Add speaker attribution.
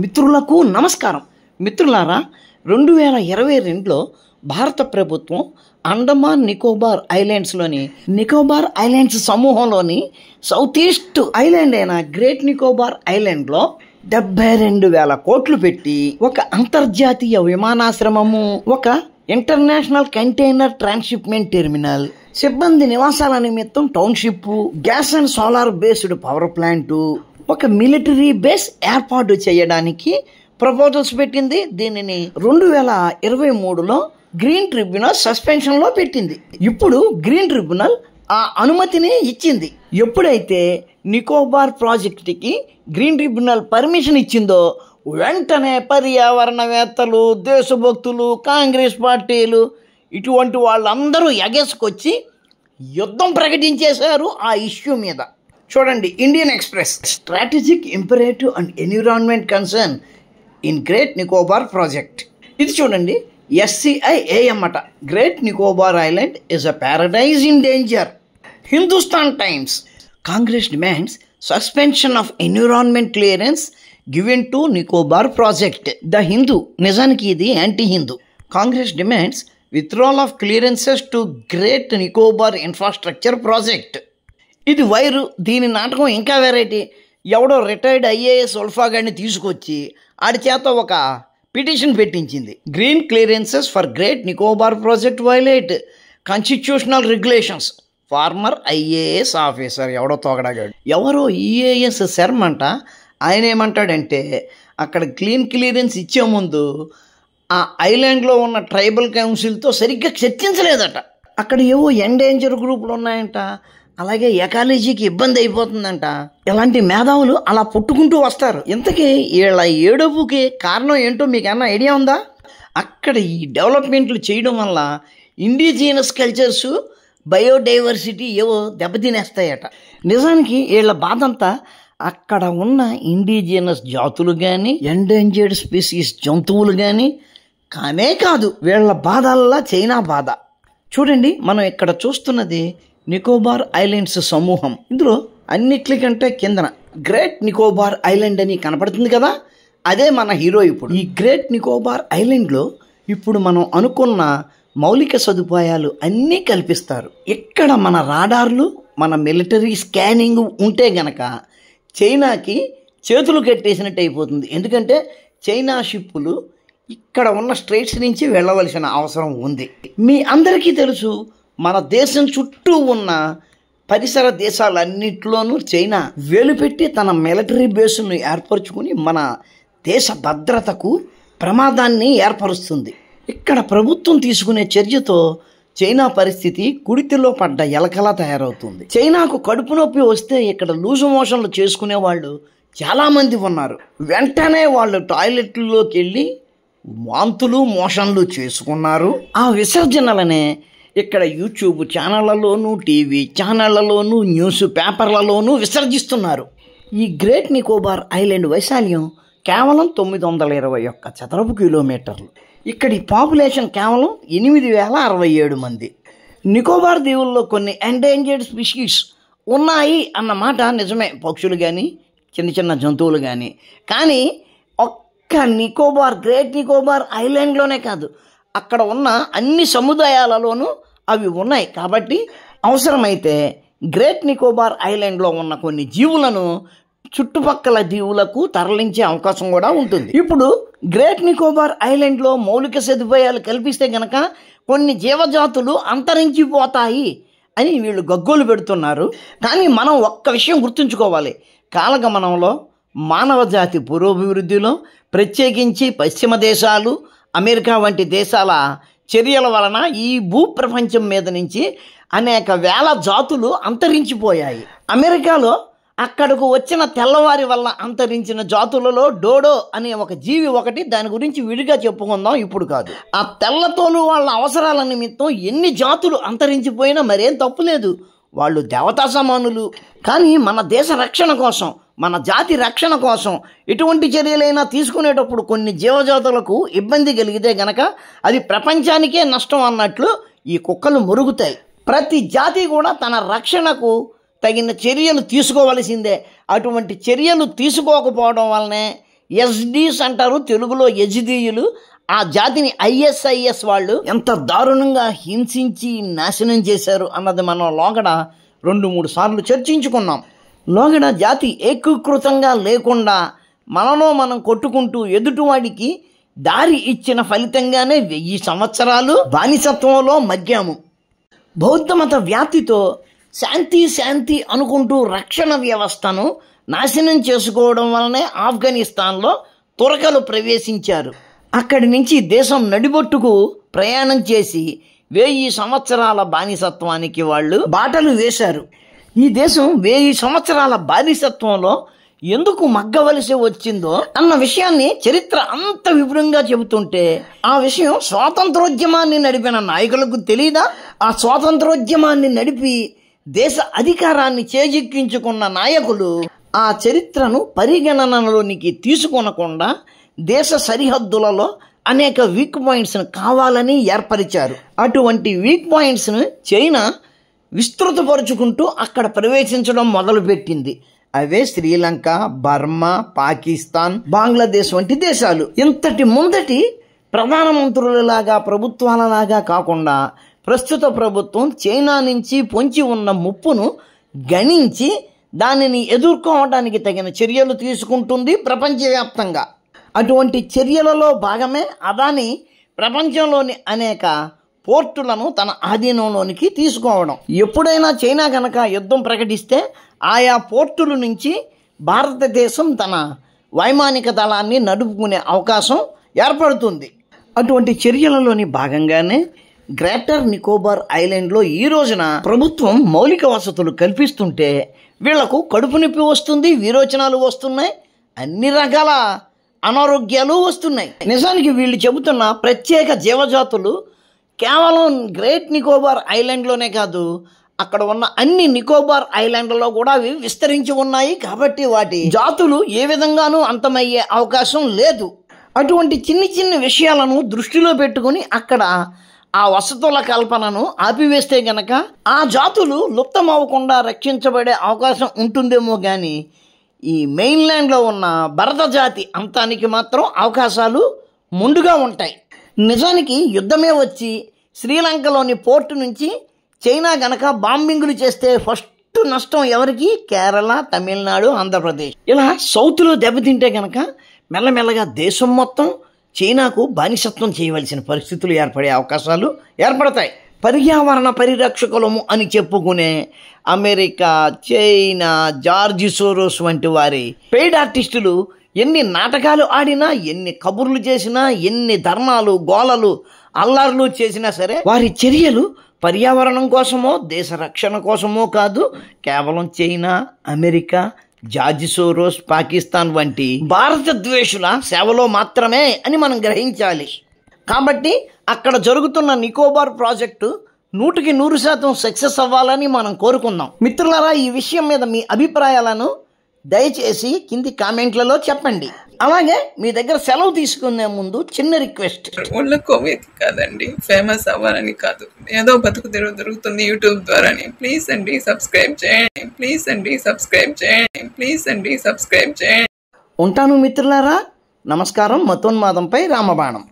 Speaker 1: మిత్రులకు నమస్కారం. మిత్రులారా, 2022లో భారత ప్రభుత్వం అండమాన్ నికోబార్ ఐలాండ్స్లోని నికోబార్ ఐలాండ్స్ సమూహంలోని సౌత్ ఈస్ట్ ఐలాండ్ అయిన గ్రేట్ నికోబార్ ఐలాండ్లో 72,000 కోట్లు పెట్టి ఒక అంతర్జాతీయ విమానాశ్రమము, ఒక ఇంటర్నేషనల్ కంటైనర్ ట్రాన్స్షిప్మెంట్ టెర్మినల్, సిబ్బంది నివాసాల నిమిత్తం township, gas and solar based power plant, ఒక మిలిటరీ బేస్ ఏర్పాటు చేయడానికి ప్రపోజల్స్ పెట్టింది. దీనిని 2023లో గ్రీన్ ట్రిబ్యునల్ సస్పెన్షన్ లో పెట్టింది. ఇప్పుడు గ్రీన్ ట్రిబ్యునల్ ఆ అనుమతిని ఇచ్చింది. ఎప్పుడైతే నికోబార్ ప్రాజెక్టుకి గ్రీన్ ట్రిబ్యునల్ పర్మిషన్ ఇచ్చిందో వెంటనే పర్యావరణవేత్తలు, దేశభక్తులు, కాంగ్రెస్ పార్టీలు ఇటువంటి వాళ్ళందరూ ఎగేసుకొచ్చి యుద్ధం ప్రకటించేశారు ఆ ఇష్యూ మీద. చూడండి, Indian express, strategic imperative and environment concern in great Nicobar project. ఇది చూడండి, SCIAM అట. Great Nicobar island is a Paradise in danger. Hindustan times, Congress demands suspension of environment clearance given to Nicobar project. The Hindu, నిజానికి ఇది anti Hindu. Congress demands withdrawal of clearances to great Nicobar infrastructure project. ఇది wire. దీని నాటకం ఇంకా variety. ఎవడో రిటైర్డ్ IAS ఉల్ఫాగాడిని తీసుకొచ్చి ఆడి చేత ఒక పిటిషన్ పెట్టించింది. Green clearances for Great Nicobar project violate constitutional regulations. Former IAS officer ఎవడో తోగడాగాడు. ఎవరో EAS శర్మ అంట. ఆయన ఏమంటాడంటే, అక్కడ క్లియరెన్స్ ఇచ్చే ముందు ఆ ఐలాండ్లో ఉన్న ట్రైబల్ కౌన్సిల్తో సరిగ్గా చర్చించలేదట. అక్కడ ఏవో ఎండేంజర్ గ్రూపులు ఉన్నాయంట, అలాగే ఎకాలజీకి ఇబ్బంది అయిపోతుందంట. ఇలాంటి మేధావులు అలా పుట్టుకుంటూ వస్తారు. ఇంతకీ వీళ్ళ ఏడుపుకి కారణం ఏంటో మీకు ఏమన్నా ఐడియా ఉందా? అక్కడ ఈ డెవలప్మెంట్లు చేయడం వల్ల ఇండిజినస్ కల్చర్స్, బయోడైవర్సిటీ ఏవో దెబ్బతినేస్తాయట. నిజానికి వీళ్ళ బాధ అంతా అక్కడ ఉన్న ఇండిజినస్ జాతులు కానీ, ఎండేంజర్డ్ స్పీసీస్ జంతువులు కానీ కానే కాదు. వీళ్ళ బాధల్లా చైనా బాధ. చూడండి, మనం ఇక్కడ చూస్తున్నది నికోబార్ ఐలాండ్స్ సమూహం. ఇందులో అన్నిట్లకంటే కిందన గ్రేట్ నికోబార్ ఐలాండ్ అని కనపడుతుంది కదా, అదే మన హీరో. ఇప్పుడు ఈ గ్రేట్ నికోబార్ ఐలాండ్లో ఇప్పుడు మనం అనుకున్న మౌలిక సదుపాయాలు అన్నీ కల్పిస్తారు. ఇక్కడ మన రాడార్లు, మన మిలిటరీ స్కానింగ్ ఉంటే గనక చైనాకి చేతులు కట్టేసినట్టు అయిపోతుంది. ఎందుకంటే చైనా షిప్పులు ఇక్కడ ఉన్న స్ట్రైట్స్ నుంచి వెళ్ళవలసిన అవసరం ఉంది. మీ అందరికీ తెలుసు, మన దేశం చుట్టూ ఉన్న పరిసర దేశాలన్నింటిలోనూ చైనా వేలుపెట్టి తన మిలిటరీ బేసును ఏర్పరచుకుని మన దేశ భద్రతకు ప్రమాదాన్ని ఏర్పరుస్తుంది. ఇక్కడ ప్రభుత్వం తీసుకునే చర్యతో చైనా పరిస్థితి కుడితిలో పడ్డ ఎలకలా తయారవుతుంది. చైనాకు కడుపు నొప్పి వస్తే ఇక్కడ లూజు మోషన్లు చేసుకునే వాళ్ళు చాలామంది ఉన్నారు. వెంటనే వాళ్ళు టాయిలెట్లలోకి వెళ్ళి వాంతులు, మోషన్లు చేసుకున్నారు. ఆ విసర్జనలనే ఇక్కడ యూట్యూబ్ ఛానళ్లలోనూ, టీవీ ఛానళ్లలోనూ, న్యూస్ పేపర్లలోనూ విసర్జిస్తున్నారు. ఈ గ్రేట్ నికోబార్ ఐలాండ్ వైశాల్యం కేవలం 921 చదరపు కిలోమీటర్లు. ఇక్కడి పాపులేషన్ కేవలం 8,067 మంది. నికోబార్ దీవుల్లో కొన్ని ఎండేంజర్డ్ స్పీషీస్ ఉన్నాయి అన్నమాట నిజమే, పక్షులు కానీ చిన్న చిన్న జంతువులు కానీ. కానీ ఒక్క గ్రేట్ నికోబార్ ఐలాండ్లోనే కాదు, అక్కడ ఉన్న అన్ని సముదాయాలలోనూ అవి ఉన్నాయి. కాబట్టి అవసరమైతే గ్రేట్ నికోబార్ ఐలాండ్లో ఉన్న కొన్ని జీవులను చుట్టుపక్కల దీవులకు తరలించే అవకాశం కూడా ఉంటుంది. ఇప్పుడు గ్రేట్ నికోబార్ ఐలాండ్లో మౌలిక సదుపాయాలు కల్పిస్తే గనక కొన్ని జీవజాతులు అంతరించిపోతాయి అని వీళ్ళు గగ్గోలు పెడుతున్నారు. కానీ మనం ఒక్క విషయం గుర్తుంచుకోవాలి, కాలగమనంలో మానవ జాతి పురోభివృద్ధిలో, ప్రత్యేకించి పశ్చిమ దేశాలు, అమెరికా వంటి దేశాల చర్యల వలన ఈ భూప్రపంచం మీద నుంచి అనేక వేల జాతులు అంతరించిపోయాయి. అమెరికాలో అక్కడకు వచ్చిన తెల్లవారి వల్ల అంతరించిన జాతులలో డోడో అనే ఒక జీవి ఒకటి. దాని గురించి విడిగా చెప్పుకుందాం, ఇప్పుడు కాదు. ఆ తెల్లతోలు వాళ్ళ అవసరాల నిమిత్తం ఎన్ని జాతులు అంతరించిపోయినా మరేం తప్పులేదు, వాళ్ళు దేవతా సమానులు. కానీ మన దేశ రక్షణ కోసం, మన జాతి రక్షణ కోసం ఎటువంటి చర్యలైనా తీసుకునేటప్పుడు కొన్ని జీవజాతులకు ఇబ్బంది కలిగితే గనక అది ప్రపంచానికే నష్టం అన్నట్లు ఈ కుక్కలు మురుగుతాయి. ప్రతి జాతి కూడా తన రక్షణకు తగిన చర్యలు తీసుకోవలసిందే. అటువంటి చర్యలు తీసుకోకపోవడం వల్లనే ఎస్డీస్ అంటారు తెలుగులో యజిదీయులు. ఆ జాతిని ISIS వాళ్ళు ఎంత దారుణంగా హింసించి నాశనం చేశారు అన్నది మనం లోగడ 2-3 సార్లు చర్చించుకున్నాం. లోగడ జాతి ఏకీకృతంగా లేకుండా మనలో మనం కొట్టుకుంటూ ఎదుటివాడికి దారి ఇచ్చిన ఫలితంగానే 1000 సంవత్సరాలు బానిసత్వంలో మగ్గాము. బౌద్ధ మత వ్యాప్తితో శాంతి శాంతి అనుకుంటూ రక్షణ వ్యవస్థను నాశనం చేసుకోవడం వలనే ఆఫ్ఘనిస్తాన్లో తురకలు ప్రవేశించారు. అక్కడి నుంచి దేశం నడిబొట్టుకు ప్రయాణం చేసి 1000 సంవత్సరాల బానిసత్వానికి వాళ్ళు బాటలు వేశారు. ఈ దేశం 1000 సంవత్సరాల బానిసత్వంలో ఎందుకు మగ్గవలసి వచ్చిందో అన్న విషయాన్ని చరిత్ర అంత విపులంగా చెబుతుంటే ఆ విషయం స్వాతంత్రోద్యమాన్ని నడిపిన నాయకులకు తెలీదా? ఆ స్వాతంత్రోద్యమాన్ని నడిపి దేశ అధికారాన్ని చేజిక్కించుకున్న నాయకులు ఆ చరిత్రను పరిగణనలోనికి తీసుకొనకుండా దేశ సరిహద్దులలో అనేక వీక్ పాయింట్స్ను కావాలని ఏర్పరిచారు. అటువంటి వీక్ పాయింట్స్ను చైనా విస్తృతపరుచుకుంటూ అక్కడ ప్రవేశించడం మొదలుపెట్టింది. అవే శ్రీలంక, బర్మా, పాకిస్తాన్, బంగ్లాదేశ్ వంటి దేశాలు. ఇంతటి ముందటి ప్రధానమంత్రులలాగా ప్రభుత్వాలలాగా కాకుండా ప్రస్తుత ప్రభుత్వం చైనా నుంచి పొంచి ఉన్న ముప్పును గణించి దానిని ఎదుర్కోవడానికి తగిన చర్యలు తీసుకుంటుంది ప్రపంచవ్యాప్తంగా. అటువంటి చర్యలలో భాగమే అదాని ప్రపంచంలోని అనేక పోర్టులను తన ఆధీనంలోనికి తీసుకోవడం. ఎప్పుడైనా చైనా కనుక యుద్ధం ప్రకటిస్తే ఆయా పోర్టుల నుంచి భారతదేశం తన వైమానిక దళాన్ని నడుపుకునే అవకాశం ఏర్పడుతుంది. అటువంటి చర్యలలోని భాగంగానే గ్రేటర్ నికోబార్ ఐలాండ్లో ఈ రోజున ప్రభుత్వం మౌలిక వసతులు కల్పిస్తుంటే వీళ్లకు కడుపు నొప్పి వస్తుంది, విరోచనాలు వస్తున్నాయి, అన్ని రకాల అనారోగ్యాలు వస్తున్నాయి. నిజానికి వీళ్ళు చెబుతున్న ప్రత్యేక జీవజాతులు కేవలం గ్రేట్ నికోబార్ ఐలాండ్లోనే కాదు, అక్కడ ఉన్న అన్ని నికోబార్ ఐలాండ్లలో కూడా అవి విస్తరించి ఉన్నాయి. కాబట్టి వాటి జాతులు ఏ విధంగానూ అంతమయ్యే అవకాశం లేదు. అటువంటి చిన్ని చిన్ని విషయాలను దృష్టిలో పెట్టుకుని అక్కడ ఆ వసతుల కల్పనను ఆపివేస్తే గనక ఆ జాతులు లుప్తమవ్వకుండా రక్షించబడే అవకాశం ఉంటుందేమో కానీ ఈ మెయిన్లాండ్లో ఉన్న భరత జాతి అంతానికి మాత్రం అవకాశాలు ముందుగా ఉంటాయి. నిజానికి యుద్ధమే వచ్చి శ్రీలంకలోని పోర్టు నుంచి చైనా గనక బాంబింగులు చేస్తే ఫస్ట్ నష్టం ఎవరికి? కేరళ, తమిళనాడు, ఆంధ్రప్రదేశ్. ఇలా సౌత్లో దెబ్బతింటే గనక మెల్లమెల్లగా దేశం మొత్తం చైనాకు బానిసత్వం చేయవలసిన పరిస్థితులు ఏర్పడే అవకాశాలు ఏర్పడతాయి. పర్యావరణ పరిరక్షకులము అని చెప్పుకునే అమెరికా, చైనా, జార్జ్ సోరోస్ వంటి వారి పెయిడ్ ఆర్టిస్టులు ఎన్ని నాటకాలు ఆడినా, ఎన్ని కబుర్లు చేసినా, ఎన్ని ధర్నాలు, గోలలు, అల్లర్లు చేసినా సరే వారి చర్యలు పర్యావరణం కోసమో దేశ రక్షణ కోసమో కాదు, కేవలం China, America, George Soros, Pakistan వంటి భారత ద్వేషుల సేవలో మాత్రమే అని మనం గ్రహించాలి. కాబట్టి అక్కడ జరుగుతున్న నికోబార్ ప్రాజెక్టు 100% సక్సెస్ అవ్వాలని మనం కోరుకుందాం. మిత్రులారా, ఈ విషయం మీద మీ అభిప్రాయాలను దయచేసి కింది కామెంట్లలో చెప్పండి. అలాగే మీ దగ్గర సెలవు తీసుకునే ముందు చిన్న రిక్వెస్ట్.
Speaker 2: కోవికి కాదండి, ఫేమస్ అవ్వాలని కాదు, ఏదో బతుకు దొరుకుతుంది యూట్యూబ్ ద్వారాని. ప్లీజ్ అండి సబ్స్క్రైబ్ చేయండి, ప్లీజ్ అండి సబ్స్క్రైబ్ చేయండి, ప్లీజ్ అండి సబ్స్క్రైబ్ చేయండి.
Speaker 1: ఉంటాను మిత్రులారా. నమస్కారం. మతోన్మాదంపై రామబాణం.